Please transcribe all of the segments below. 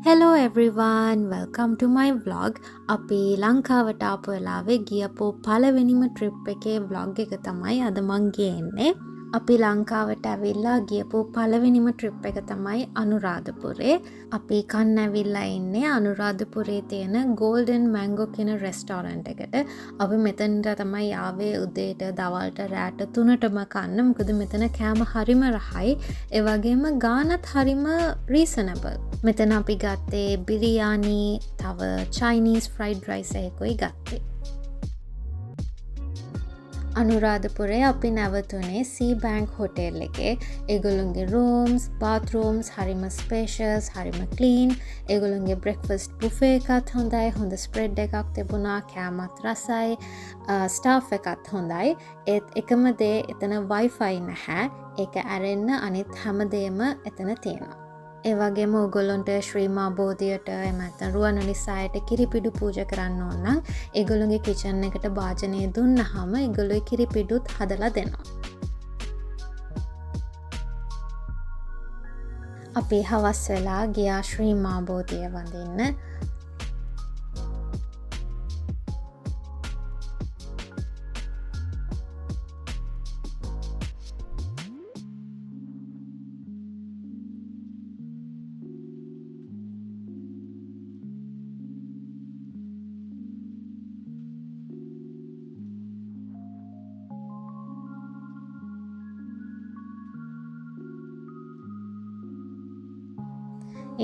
Hello everyone, welcome to my vlog. අපි ලංකාවට ආපු වෙලාවේ ගියපු පළවෙනිම ට්‍රිප් එකේ vlog එක තමයි අද මං ගේන්නේ. අපි ලංකාවට ඇවිල්ලා ගියපු පළවෙනිම ට්‍රිප් එක තමයි අනුරාධපුරේ. අපි කන්න ඇවිල්ලා ඉන්නේ අනුරාධපුරේ තියෙන Golden Mango කියන රෙස්ටෝරන්ට් එකට. අපි මෙතනට තමයි ආවේ උදේට දවල්ට රෑට 3ටම කන්න. මොකද මෙතන කෑම හරිම රහයි. ඒ වගේම ගානත් හරිම රීසනබල්. මෙතන අපි ගත්තේ බිරියානි, තව චයිනීස් ෆ්‍රයිඩ් රයිස් එකකුයි ගත්තේ. අනුරාධපුරේ අපි නැවතුනේ සී බැංක් හොටෙල් එකේ. ඒගොල්ලොන්ගේ රූම්ස්, බාත්රූම්ස් හරිම ස්පේෂස්, හරිම ක්ලීන්. ඒගොල්ලොන්ගේ බ්‍රෙක්ෆාස්ට් බුෆේ එකත් හොඳයි. හොඳ ස්ප්‍රෙඩ් එකක් තිබුණා. කෑමත් රසයි. ස්ටාෆ් එකත් හොඳයි. ඒත් එකම දේ එතන වයිෆයි නැහැ. ඒක ඇරෙන්න අනිත් හැමදේම එතන තියෙනවා. ඒ වගේම ඔයගොල්ලන්ට ශ්‍රී මා බෝධියට එහෙම නැත්නම් රුවන්වැලි සායට කිරිපිඩු පූජා කරන්න ඕන නම් ඒගොල්ලන්ගේ කිචන් එකට භාජනය දුන්නාම ඒගොල්ලෝ කිරිපිඩුත් හදලා දෙනවා. අපි හවස් වෙලා ගියා ශ්‍රී මා බෝධිය වඳින්න.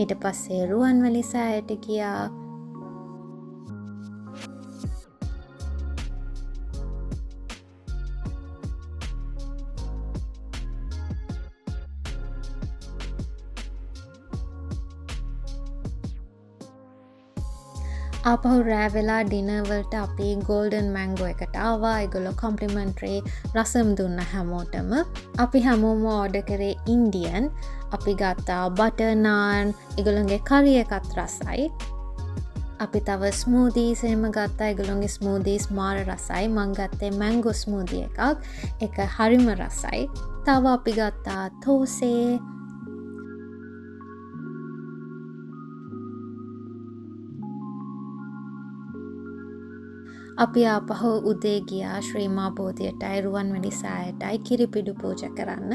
ඊට පස්සේ රුවන්වැලි සෑයට ගියා. ආපහු රෑ වෙලා ඩිනර් වලට අපි ගෝල්ඩන් මැංගෝ එකට ආවා. ඒගොල්ලෝ කොම්ප්ලිමන්ටරි රසම් දුන්න හැමෝටම. අපි හැමෝම ඕඩර් කරේ ඉන්දියන්. අපි ගත්තා බටර් නාන්. ඒගොල්ලන්ගේ කරි එකත් රසයි. අපි තව ස්මූදීස් එහෙම ගත්තා. ඒගොල්ලන්ගේ ස්මූදීස් මාර රසයි. මං ගත්තේ මැංගෝ ස්මූදි එකක්. ඒක හරිම රසයි. තව අපි ගත්තා තෝසේ. අපි ආපහු උදේ ගියා ශ්‍රී මා බෝධියටයි රුවන්වැලි සෑයටයි කිරිපිඩු පූජා කරන්න.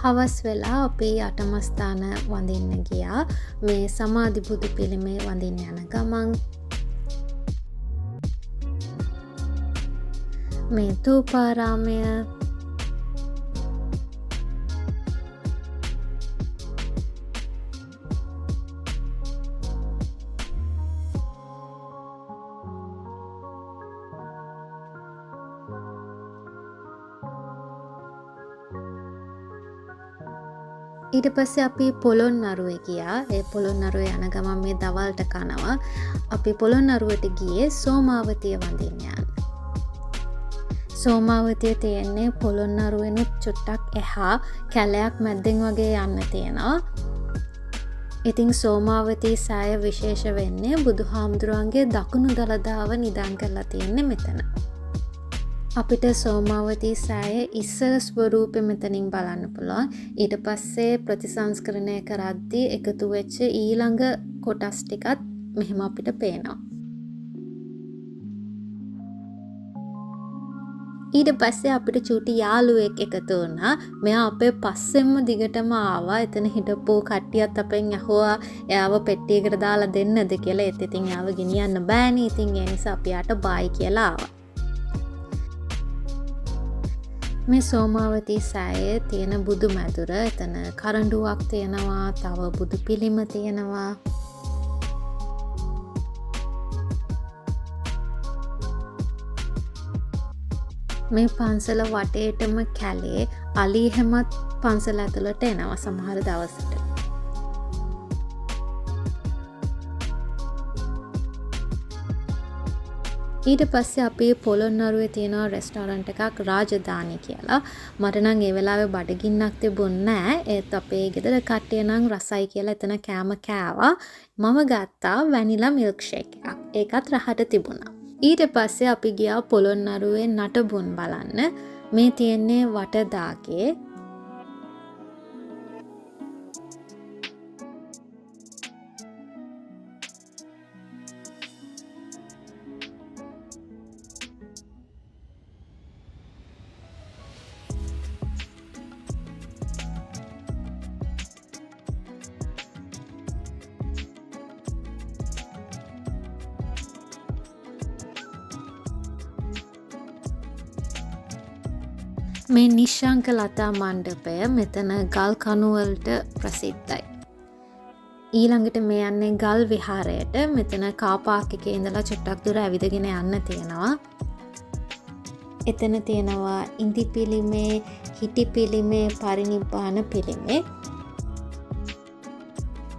හවස් වෙලා අපි අටමස්ථාන වඳින්න ගියා. මේ සමාධි බුදු පිළිමේ වඳින්න යන ගමන් මේ තූපාරාමය, ඊට පස්සේ අපි පොළොන්නරුවේ ගියා. ඒ පොළොන්නරුවේ යන ගමන් මේ දවල්ට කනවා. අපි පොළොන්නරුවට ගියේ සෝමාවතිය වඳින්න යන්න. සෝමාවතිය තියෙන්නේ පොළොන්නරුවෙනුත් චුට්ටක් එහා කැලයක් මැද්දෙන් වගේ යන්න තියෙනවා. ඉතින් සෝමාවතී සෑය විශේෂ වෙන්නේ බුදුහාමුදුරුවන්ගේ දකුණු දළදාව නිදන් කරලා තියෙන්නේ මෙතන. අපිට සෝමාවතී සෑය ඉස්සර ස්වරූපෙ මෙතනින් බලන්න පුළුවන්. ඊට පස්සේ ප්‍රතිසංස්කරණය කරද්දී එකතු වෙච්ච ඊළඟ කොටස් ටිකත් මෙහෙම අපිට පේනවා. ඊට පස්සේ අපිට චූටි යාළුවෙක් එකතු වුණා. මෙයා අපේ පස්සෙන්ම දිගටම ආවා. එතන හිටපු කට්ටියත් අපෙන් ඇහුවා එයාව පෙට්ටියකට දාලා දෙන්නද කියලා. ඒත් ඉතින් එයාව ගෙනියන්න බෑනේ. ඉතින් ඒ නිසා අපි යාට බායි කියලා ආවා. මේ සෝමාවතී සෑයේ තියෙන බුදු මැදුර, එතන කරඬුවක් තියෙනවා, තව බුදු පිළිම තියෙනවා. මේ පන්සල වටේටම කැලේ අලි හැමත් පන්සල ඇතුළට එනවා සමහර දවසට. ඊට පස්සේ අපි පොළොන්නරුවේ තියෙන රෙස්ටෝරන්ට් එකක් රාජධානි කියලා. මට නම් ඒ වෙලාවේ බඩගින්නක් තිබුණේ නැහැ. ඒත් අපේ ගෙදර කට්ටිය නම් රසයි කියලා එතන කෑම කෑවා. මම ගත්තා වැනිලා මිල්ක් ෂේක් එකක්. ඒකත් රහට තිබුණා. ඊට පස්සේ අපි ගියා පොළොන්නරුවේ නටබුන් බලන්න. මේ තියෙන්නේ වටදාගේ. මේ නිශ්ශංක ලතා මණ්ඩපය මෙතන ගල් කණුවලට ප්‍රසිද්ධයි. ඊළඟට මේ යන්නේ ගල් විහාරයට. මෙතන කාපාක් එකේ ඉඳලා චුට්ටක් දුර ඇවිදගෙන යන්න තියෙනවා. එතන තියෙනවා ඉන්දි පිළිමේ, හිටි පිළිමේ, පරිනිබ්බාන පිළිමේ.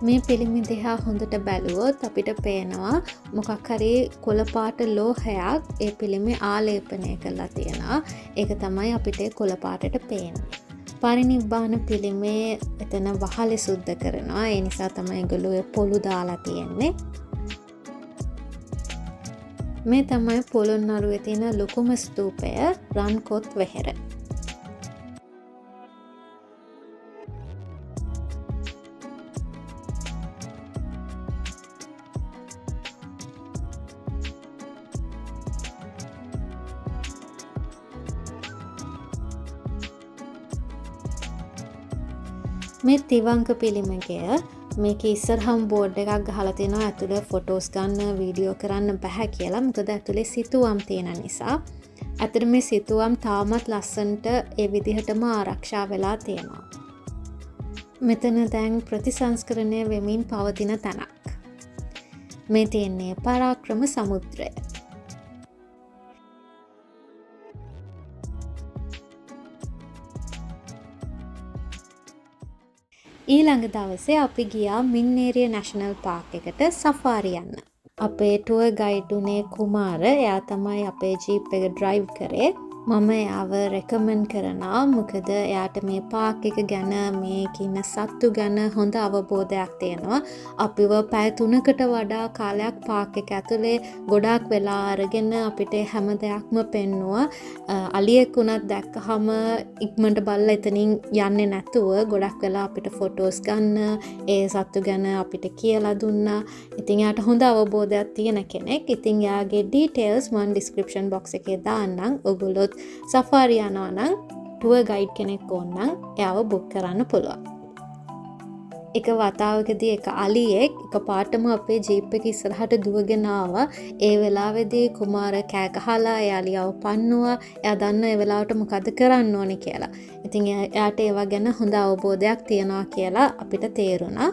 මේ පිළිමි දිහා හොඳට බැලුවොත් අපිට පේනවා මොකක් හරි කොළ පාට ලෝහයක් ඒ පිළිමේ ආලේපනය කරලා තියෙනවා. ඒක තමයි අපිට කොළ පාටට පේන්නේ. පරිනිබ්බාන පිළිමේ එතන වහලේ සුද්ධ කරනවා. ඒ නිසා තමයි ඒගොල්ලෝ පොළු දාලා තියෙන්නේ. මේ තමයි පොළොන්නරුවේ තියෙන ලොකුම ස්තූපය රන්කොත් වෙහෙර. මේ තිවංක පිළිමකය මේක ඉස්සරහම් බෝඩ් එකක් ගහලා තියෙනවා ඇතුළේ ෆොටෝස් ගන්න වීඩියෝ කරන්න බෑ කියලා. මොකද ඇතුලේ සිතුවම් තියෙන නිසා. ඇත්තට මේ සිතුවම් තාමත් ලස්සනට ඒ විදිහටම ආරක්ෂා වෙලා තියෙනවා. මෙතන දැන් ප්‍රතිසංස්කරණය වෙමින් පවතින තැනක්. මේ තියෙන්නේ පරාක්‍රම සමුද්‍රය. ඊළඟ දවසේ අපි ගියා මින්නේරිය නැෂනල් පාර්ක් එකට සෆාරි යන්න. අපේ ටුවර් ගයිඩ් උනේ කුමාර. එයා තමයි අපේ ජීප් එක ඩ්‍රයිව් කරේ. මම එයාව රෙකමන්ඩ් කරනවා. මොකද එයාට මේ පාර්ක් එක ගැන මේකේ ඉන්න සත්තු ගැන හොඳ අවබෝධයක් තියෙනවා. අපිව පැය 3කට වඩා කාලයක් පාර්ක් එක ඇතුලේ ගොඩාක් වෙලා අරගෙන අපිට හැම දෙයක්ම පෙන්නුවා. අලියෙක් උනත් දැක්කහම ඉක්මනට බලලා එතනින් යන්නේ නැතුව ගොඩක් වෙලා අපිට ෆොටෝස් ගන්න, ඒ සත්තු ගැන අපිට කියලා දුන්නා. ඉතින් එයාට හොඳ අවබෝධයක් තියෙන කෙනෙක්. ඉතින් එයාගේ ඩීටේල්ස් මම ඩිස්ක්‍රිප්ෂන් බොක්ස් එකේ දාන්නම්. ඔයගොල්ලෝ සෆාරි යනවා නම් ටුවර් ගයිඩ් කෙනෙක් ඕන නම් එයාව බුක් කරන්න පුළුවන්. එක වතාවකදී එක අලියෙක් එකපාරටම අපේ ජීප් එක ඉස්සරහට දුවගෙන ආවා. ඒ වෙලාවේදී කුමාර කෑ ගහලා ඒ අලියව පන්නුවා. එයා දන්නා ඒ වෙලාවට මොකද කරන්න ඕනේ කියලා. ඉතින් එයාට ඒවා ගැන හොඳ අවබෝධයක් තියනවා කියලා අපිට තේරුණා.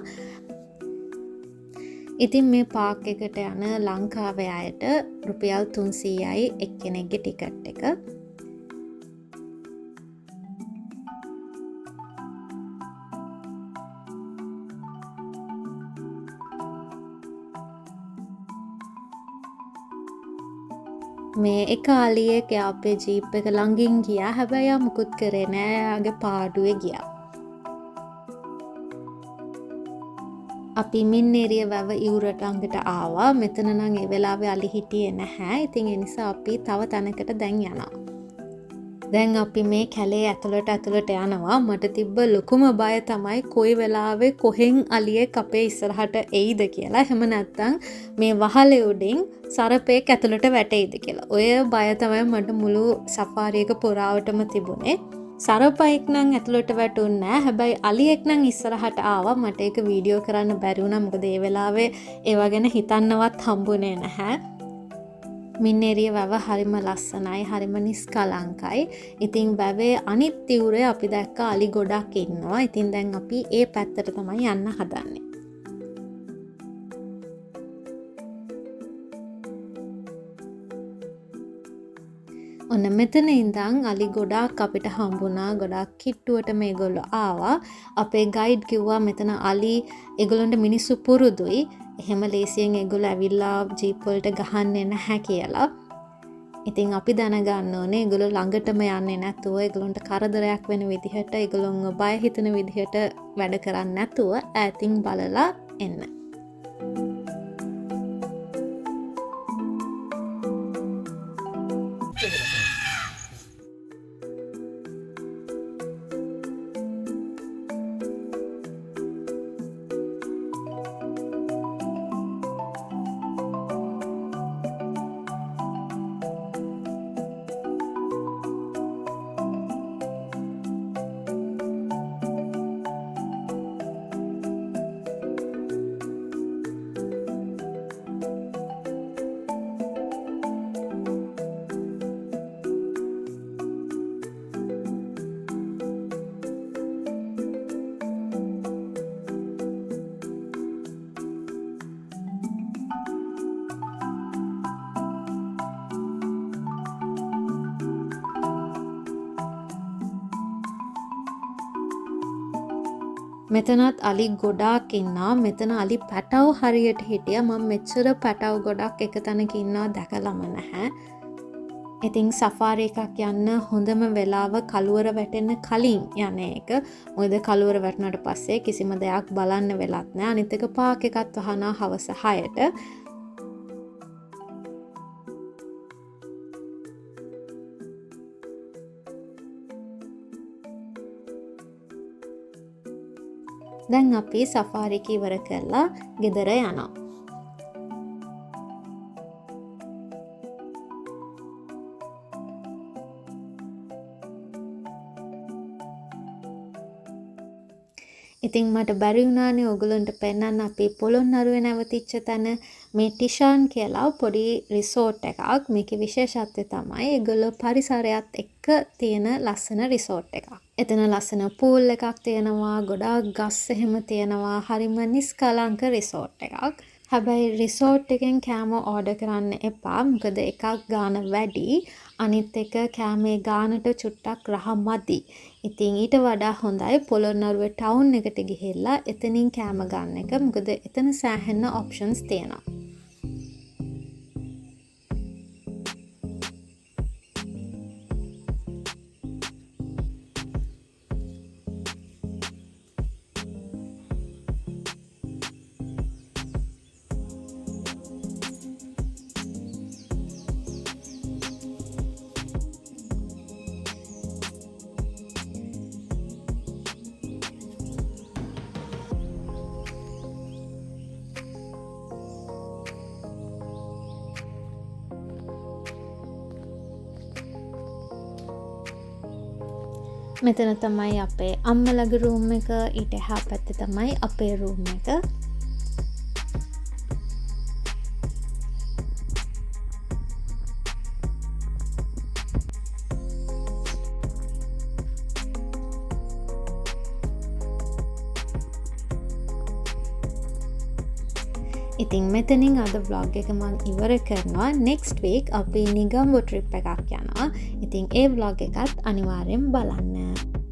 ඉතින් මේ පාර්ක් එකට යන ලංකාවේ අයට රුපියල් 300යි එක්කෙනෙක්ගේ ටිකට් එක. මේ එක අලියෙක් අපේ ජීප් එක ළඟින් ගියා. හැබැයි එයා මුකුත් කරේ නෑ. එයාගේ පාඩුවේ ගියා. අපි මින්නේරිය වැව ඉවුරට ළඟට ආවා. මෙතන නම් ඒ වෙලාවේ අලි හිටියේ නැහැ. ඉතින් ඒ නිසා අපි තව තැනකට දැන් යනවා. දැන් අපි මේ කැලේ ඇතුළට යනවා. මට තිබ්බ ලොකුම බය තමයි කොයි වෙලාවේ කොහෙන් අලියෙක් අපේ ඉස්සරහට එයිද කියලා. එහෙම නැත්නම් මේ වහලේ උඩින් සරපෙක් ඇතුළට වැටෙයිද කියලා. ඔය බය තමයි මට මුළු සෆාරි එක පුරාවටම තිබුණේ. සරපෙක් නම් ඇතුළට වැටුන්නේ නැහැ. හැබැයි අලියෙක් නම් ඉස්සරහට ආවා. මට ඒක වීඩියෝ කරන්න බැරි වුණා. මොකද ඒ වෙලාවේ ඒවා ගැන හිතන්නවත් හම්බුනේ නැහැ. මින්නේරිය වැව හරිම ලස්සනයි, හරිම නිස්කලංකයි. ඉතින් වැවේ අනිත් තිවුරේ අපි දැක්ක අලි ගොඩක් ඉන්නවා. ඉතින් දැන් අපි ඒ පැත්තට තමයි යන්න හදන්නේ. ඔන්න මෙතන ඉඳන් අලි ගොඩාක් අපිට හම්බුණා. ගොඩාක් කිට්ටුවට මේගොල්ලෝ ආවා. අපේ ගයිඩ් කිව්වා මෙතන අලි ඒගොල්ලන්ට මිනිස්සු පුරුදුයි. එහෙම ලේසියෙන් ඒගොල්ලෝ ඇවිල්ලා ජීප් වලට ගහන්නේ නැහැ කියලා. ඉතින් අපි දැනගන්න ඕනේ ඒගොල්ලෝ ළඟටම යන්නේ නැතුව ඒගොල්ලන්ට කරදරයක් වෙන විදිහට ඒගොල්ලොන්ව බය හිතෙන විදිහට වැඩ කරන්නේ නැතුව ඈතින් බලලා එන්න. මෙතනත් අලි ගොඩාක් ඉන්නවා. මෙතන අලි පැටව් හරියට හිටියා. මම මෙච්චර පැටව් ගොඩක් එක තැනක ඉන්නවා දැකලම නැහැ. ඉතින් සෆාරි එකක් යන්න හොඳම වෙලාව කළුවර වැටෙන්න කලින් යන එක. මොකද කළුවර වැටුණාට පස්සේ කිසිම දෙයක් බලන්න වෙලත් නැහැ. අනිත් එක පාක් එකත් වහනවා හවස 6ට. දැන් අපි සෆාරි එක ඉවර කරලා ගෙදර යනවා. ඉතින් මට බැරි වුණානේ ඔයගලන්ට පෙන්නන්න අපි පොළොන්නරුවේ නැවතිච්ච තැන මේ ටිෂාන් කියලා පොඩි රිසෝට් එකක්. මේකේ විශේෂත්වය තමයි ඒගොල්ලෝ පරිසරයත් එක්ක තියෙන ලස්සන රිසෝට් එකක්. එතන ලස්සන පූල් එකක් තියෙනවා, ගොඩාක් ගස් එහෙම තියෙනවා. හරිම නිස්කලංක රිසෝට් එකක්. හැබැයි රිසෝට් එකෙන් කෑම ඕඩර් කරන්න එපා. මොකද එකක් ගාන වැඩි. අනිත් එක කෑමේ ගානට චුට්ටක් රහ මදි. ඉතින් ඊට වඩා හොඳයි පොළොන්නරුවේ ටවුන් එකට ගිහිල්ලා එතනින් කෑම ගන්න එක. මොකද එතන සෑහෙන ඔප්ෂන්ස් තියෙනවා. මෙතන තමයි අපේ අම්මලගේ රූම් එක. ඊට එහා පැත්තේ තමයි අපේ රූම් එක. ඉතින් මෙතනින් අද vlog එක මම ඉවර කරනවා. next week අපි නිගම්බෝ trip එකක් යනවා. ඉතින් ඒ vlog එකත් අනිවාර්යෙන් බලන්න.